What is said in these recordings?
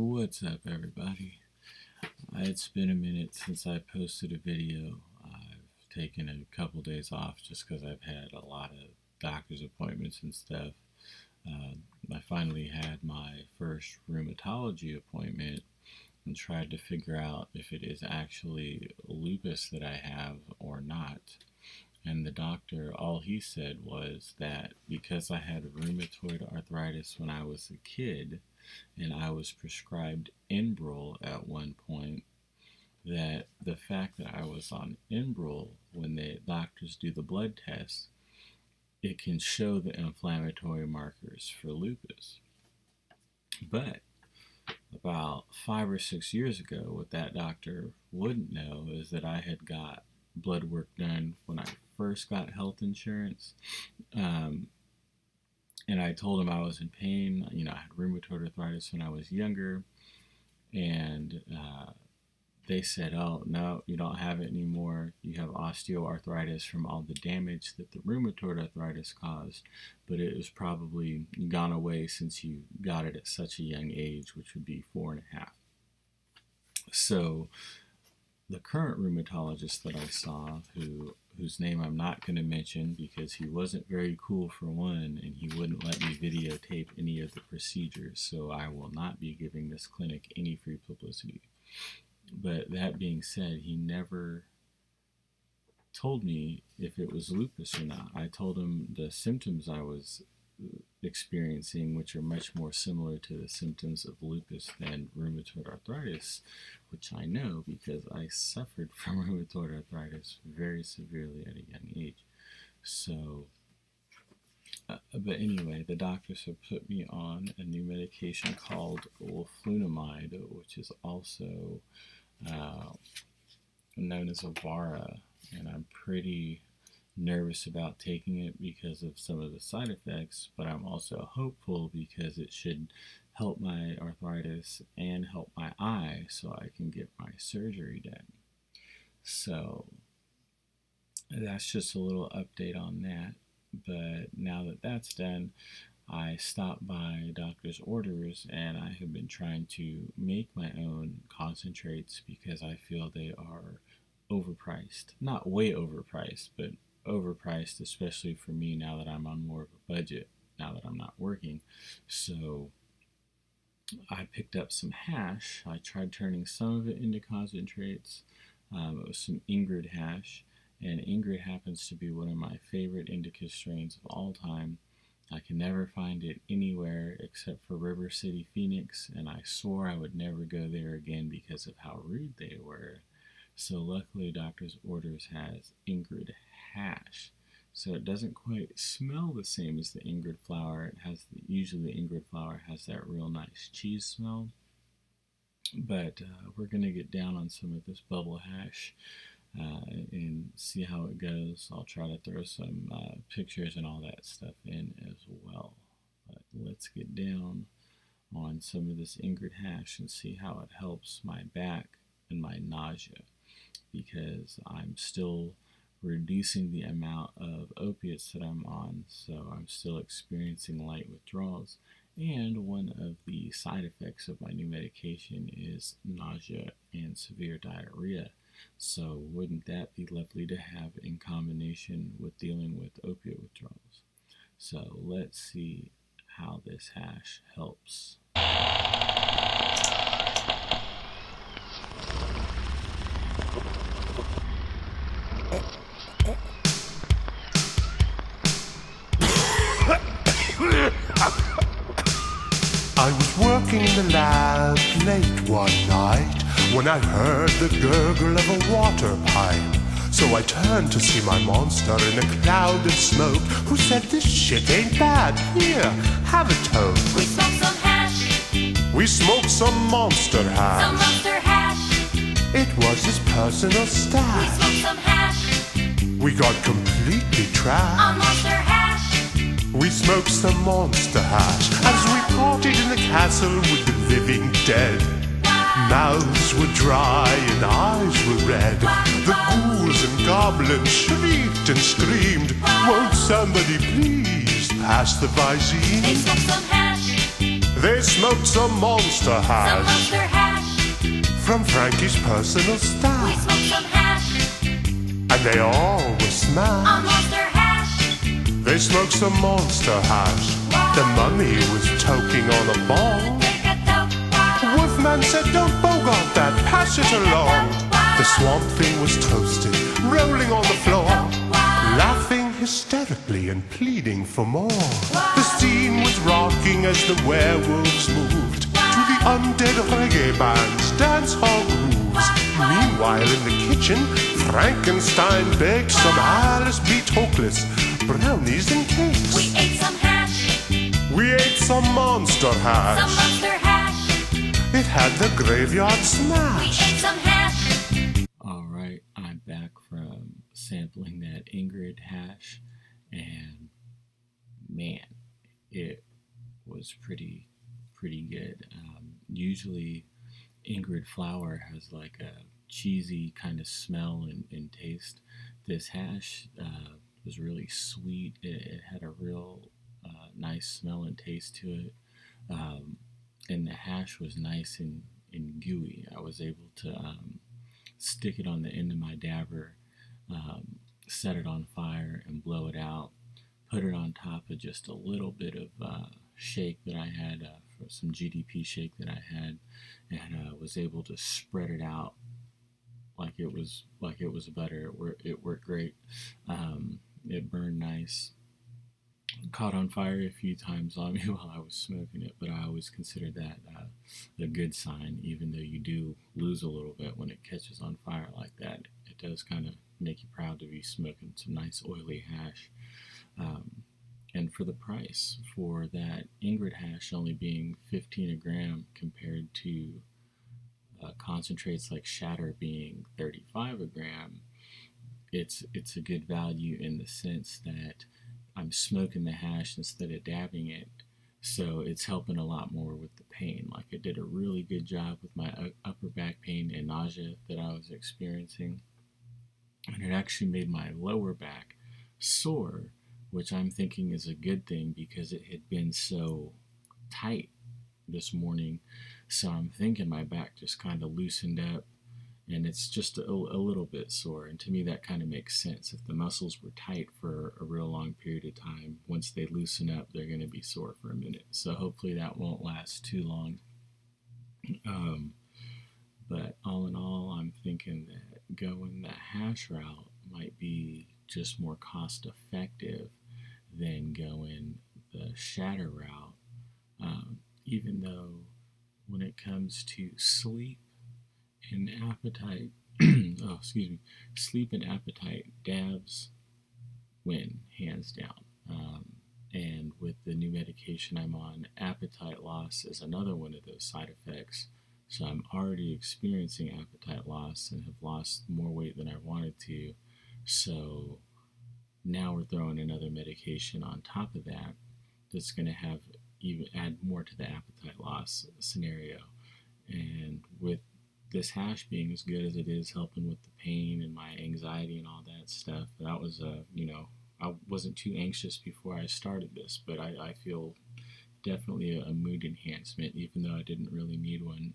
What's up, everybody? It's been a minute since I posted a video. I've taken a couple days off just because I've had a lot of doctor's appointments and stuff. I finally had my first rheumatology appointment and tried to figure out if it is actually lupus that I have or not. And the doctor, all he said was that because I had rheumatoid arthritis when I was a kid, and I was prescribed Enbrel at one point, that the fact that I was on Enbrel, when the doctors do the blood test, it can show the inflammatory markers for lupus. But about 5 or 6 years ago, what that doctor wouldn't know is that I had got blood work done when I first got health insurance. And I told him I was in pain. I had rheumatoid arthritis when I was younger. And they said, oh, no, you don't have it anymore. You have osteoarthritis from all the damage that the rheumatoid arthritis caused. But it was probably gone away since you got it at such a young age, which would be 4.5. So the current rheumatologist that I saw, whose name I'm not going to mention because he wasn't very cool for one, and he wouldn't let me videotape any of the procedures, so I will not be giving this clinic any free publicity. But that being said, he never told me if it was lupus or not. I told him the symptoms I was experiencing, which are much more similar to the symptoms of lupus than rheumatoid arthritis, which I know because I suffered from rheumatoid arthritis very severely at a young age. So, but anyway, the doctors have put me on a new medication called leflunomide, which is also known as Avara, and I'm pretty nervous about taking it because of some of the side effects, but I'm also hopeful because it should help my arthritis and help my eye so I can get my surgery done. So that's just a little update on that. But now that that's done, I stopped by doctor's orders, and I have been trying to make my own concentrates because I feel they are overpriced. Not way overpriced, but overpriced, especially for me now that I'm on more of a budget, now that I'm not working. So I picked up some hash. I tried turning some of it into concentrates. It was some Ingrid hash, and Ingrid happens to be one of my favorite indica strains of all time. I can never find it anywhere except for River City, Phoenix, and I swore I would never go there again because of how rude they were. So luckily Doctor's Orders has Ingrid hash. So it doesn't quite smell the same as the Ingrid flower. It has usually the Ingrid flower has that real nice cheese smell. But we're going to get down on some of this bubble hash and see how it goes. I'll try to throw some pictures and all that stuff in as well. But let's get down on some of this Ingrid hash and see how it helps my back and my nausea, because I'm still reducing the amount of opiates that I'm on, so I'm still experiencing light withdrawals. And one of the side effects of my new medication is nausea and severe diarrhea. So wouldn't that be lovely to have in combination with dealing with opiate withdrawals? So let's see how this hash helps. I was working in the lab late one night when I heard the gurgle of a water pipe. So I turned to see my monster in a cloud of smoke, who said, "This shit ain't bad. Here, have a toke." We smoked some hash, We smoked some monster hash. some monster hash. It was his personal We stash. smoked some hash, We got completely on trashed. monster hash. We smoked some monster hash as we partied in the castle with the living dead. Mouths were dry and eyes were red. The ghouls and goblins shrieked and screamed, "Won't somebody please pass the They Visine?" smoked some hash, They smoked some monster some hash monster hash. from Frankie's personal We stash, smoked some hash and they all were on smashed. monster hash. They smoked some monster hash. The mummy was toking on a ball. Take a dope while Wolfman said, "Don't bogart that, pass it along." The swamp thing was toasted, rolling on the floor, laughing hysterically and pleading for more. The scene was rocking as the werewolves moved to the undead reggae band's dance hall grooves. Meanwhile, in the kitchen, Frankenstein baked some Alice B. Toklas brownies and we cakes. ate some hash, We ate some monster some hash. monster hash. It had the graveyard We smash. ate some hash. Alright, I'm back from sampling that Ingrid hash, and man, it was pretty good. Usually, Ingrid flour has like a cheesy kind of smell and taste. This hash was really sweet. It had a real nice smell and taste to it. Um, and the hash was nice and gooey. I was able to stick it on the end of my dabber, set it on fire, and blow it out. Put it on top of just a little bit of shake that I had, for some GDP shake that I had, and was able to spread it out like it was butter. It worked great. It burned nice. Caught on fire a few times on me while I was smoking it, but I always consider that a good sign, even though you do lose a little bit when it catches on fire like that. It does kind of make you proud to be smoking some nice oily hash. And for the price, for that Ingrid hash only being 15 a gram compared to concentrates like Shatter being 35 a gram, it's a good value in the sense that I'm smoking the hash instead of dabbing it, so it's helping a lot more with the pain. Like, it did a really good job with my upper back pain and nausea that I was experiencing, and it actually made my lower back sore, which I'm thinking is a good thing because it had been so tight this morning. So I'm thinking my back just kind of loosened up, and it's just a little bit sore. And to me, that kind of makes sense. If the muscles were tight for a real long period of time, once they loosen up, they're going to be sore for a minute. So hopefully that won't last too long. Um, but all in all, I'm thinking that going the hash route might be just more cost effective than going the shatter route. Even though when it comes to sleep and appetite, oh, excuse me, sleep and appetite, dabs win hands down. And with the new medication I'm on, appetite loss is another one of those side effects. So I'm already experiencing appetite loss and have lost more weight than I wanted to. So now we're throwing another medication on top of that that's going to have even add more to the appetite loss scenario. And with this hash being as good as it is, helping with the pain and my anxiety and all that stuff, that was I wasn't too anxious before I started this, but I feel definitely a mood enhancement, even though I didn't really need one.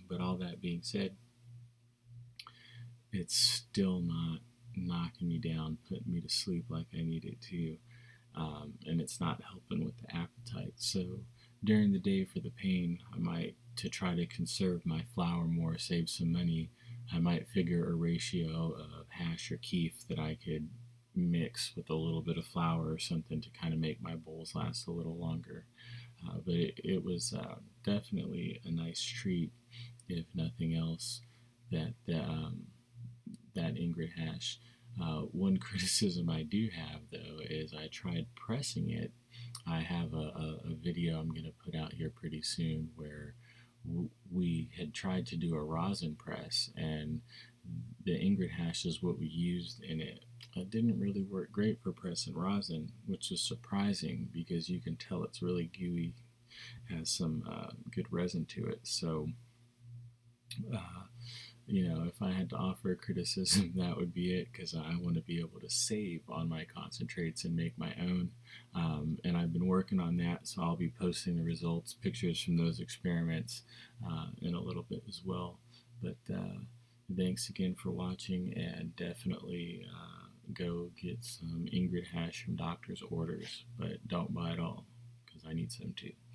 But all that being said, it's still not knocking me down, putting me to sleep like I need it to. And it's not helping with the appetite. So during the day for the pain, I might, to try to conserve my flour more, save some money, I might figure a ratio of hash or keef that I could mix with a little bit of flour or something to kind of make my bowls last a little longer. But it was definitely a nice treat, if nothing else, that that Ingrid hash. One criticism I do have, though, is I tried pressing it. I have a video I'm going to put out here pretty soon where we had tried to do a rosin press, and the Ingrid hash is what we used in it. It didn't really work great for pressing rosin, which is surprising because you can tell it's really gooey, has some good resin to it. So if I had to offer criticism, that would be it, because I want to be able to save on my concentrates and make my own. And I've been working on that, so I'll be posting the results, pictures from those experiments in a little bit as well. But thanks again for watching, and definitely go get some Ingrid hash from doctor's orders, but don't buy it all, because I need some too.